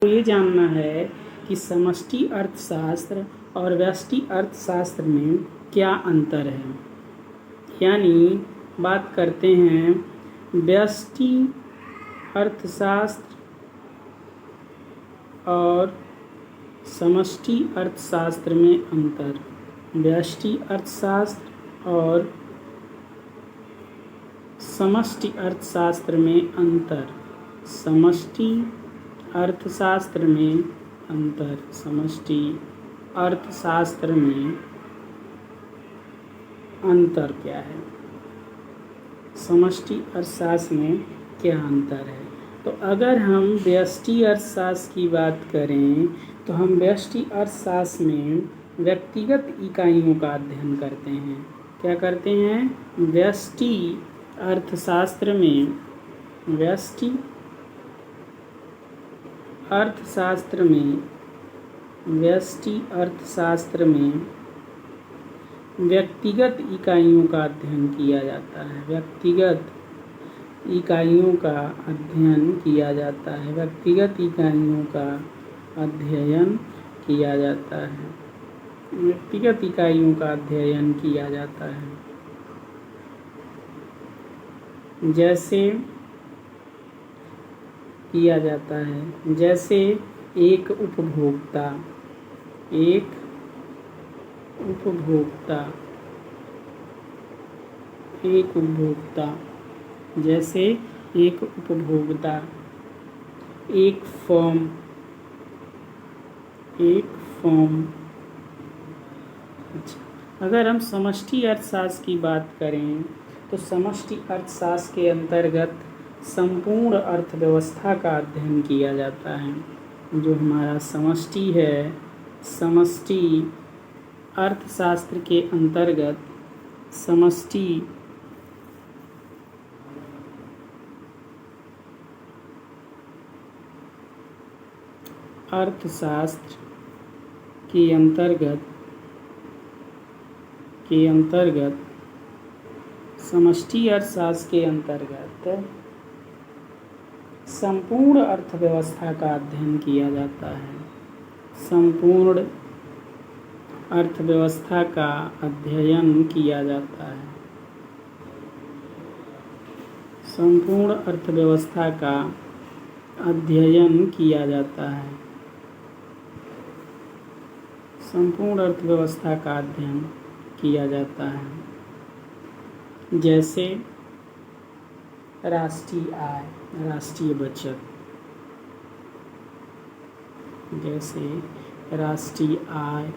तो ये जानना है कि समष्टि अर्थशास्त्र और व्यष्टि अर्थशास्त्र में क्या अंतर है। यानी बात करते हैं व्यष्टि अर्थशास्त्र और समष्टि अर्थशास्त्र में अंतर। व्यष्टि अर्थशास्त्र और समष्टि अर्थशास्त्र में अंतर। समष्टि अर्थशास्त्र में अंतर। समष्टि अर्थशास्त्र में अंतर क्या है? समष्टि अर्थशास्त्र में क्या अंतर है? तो अगर हम व्यष्टि अर्थशास्त्र की बात करें तो हम व्यष्टि अर्थशास्त्र में व्यक्तिगत इकाइयों का अध्ययन करते हैं। क्या करते हैं? व्यष्टि अर्थशास्त्र में व्यष्टि अर्थशास्त्र में व्यष्टि अर्थशास्त्र में व्यक्तिगत इकाइयों का अध्ययन किया जाता है। व्यक्तिगत इकाइयों का अध्ययन किया जाता है। व्यक्तिगत इकाइयों का अध्ययन किया जाता है। व्यक्तिगत इकाइयों का अध्ययन किया जाता है। जैसे किया जाता है जैसे एक उपभोक्ता जैसे एक उपभोक्ता, एक फर्म। अगर हम समष्टि अर्थशास्त्र की बात करें तो समष्टि अर्थशास्त्र के अंतर्गत संपूर्ण अर्थव्यवस्था का अध्ययन किया जाता है। जो हमारा समष्टि है, समष्टि अर्थशास्त्र के अंतर्गत समष्टि अर्थशास्त्र के अंतर्गत समष्टि अर्थशास्त्र के अंतर्गत संपूर्ण अर्थव्यवस्था का अध्ययन किया जाता है। संपूर्ण अर्थव्यवस्था का अध्ययन किया जाता है। संपूर्ण अर्थव्यवस्था का अध्ययन किया जाता है। संपूर्ण अर्थव्यवस्था का अध्ययन किया जाता है। जैसे राष्ट्रीय आय, राष्ट्रीय बचत। जैसे राष्ट्रीय आय,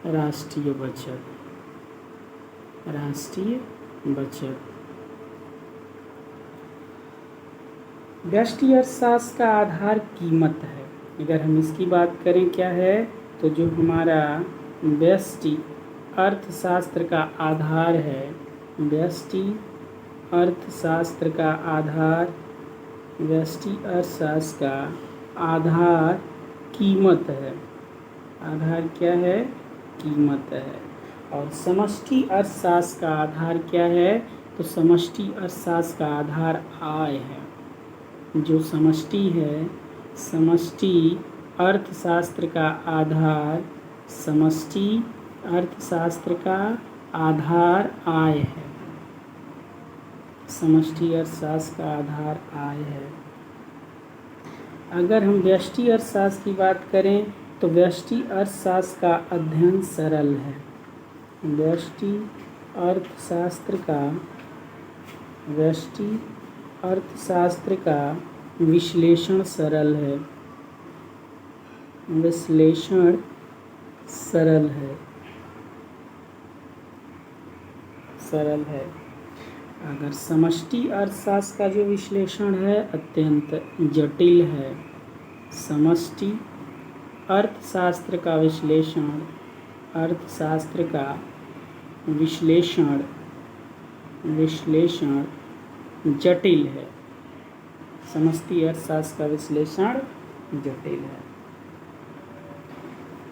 राष्ट्रीय बचत, राष्ट्रीय बचत। व्यष्टि अर्थशास्त्र का आधार कीमत है। अगर हम इसकी बात करें क्या है, तो जो हमारा व्यष्टि अर्थशास्त्र का आधार है, व्यष्टि अर्थशास्त्र का आधार, व्यष्टि अर्थशास्त्र का आधार कीमत है। आधार क्या है? कीमत है। और समष्टि अर्थशास्त्र का आधार क्या है? तो समष्टि अर्थशास्त्र का आधार आय है। जो समष्टि है, समष्टि अर्थशास्त्र का आधार, समष्टि अर्थशास्त्र का आधार आय है। समष्टि अर्थशास्त्र का आधार आय है। अगर हम व्यष्टि अर्थशास्त्र की बात करें तो व्यष्टि अर्थशास्त्र का अध्ययन सरल है। व्यष्टि अर्थशास्त्र का विश्लेषण सरल है। विश्लेषण सरल है। अगर समष्टि अर्थशास्त्र का जो विश्लेषण है अत्यंत जटिल है। समष्टि अर्थशास्त्र का विश्लेषण, अर्थशास्त्र का विश्लेषण जटिल है। समष्टि अर्थशास्त्र का विश्लेषण जटिल है।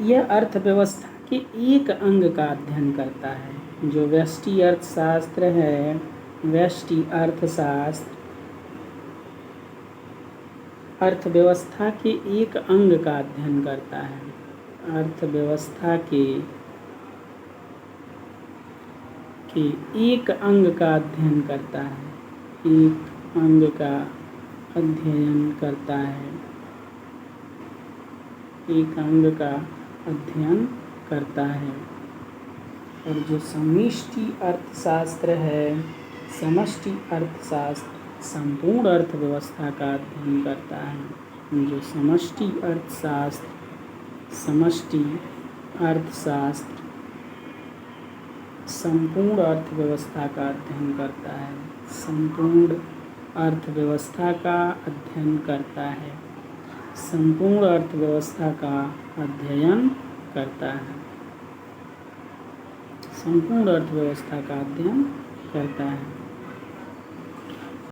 यह अर्थव्यवस्था के एक अंग का अध्ययन करता है। जो व्यष्टि अर्थशास्त्र है, व्यष्टि अर्थशास्त्र अर्थव्यवस्था के एक अंग का अध्ययन करता है। अर्थव्यवस्था के एक अंग का अध्ययन करता है। एक अंग का अध्ययन करता है। एक अंग का अध्ययन करता है। और जो समष्टि अर्थशास्त्र है, समष्टि अर्थशास्त्र संपूर्ण अर्थव्यवस्था का अध्ययन करता है। जो समष्टि अर्थशास्त्र संपूर्ण अर्थव्यवस्था का अध्ययन करता है। संपूर्ण अर्थव्यवस्था का अध्ययन करता है। संपूर्ण अर्थव्यवस्था का अध्ययन करता है। संपूर्ण अर्थव्यवस्था का अध्ययन करता है।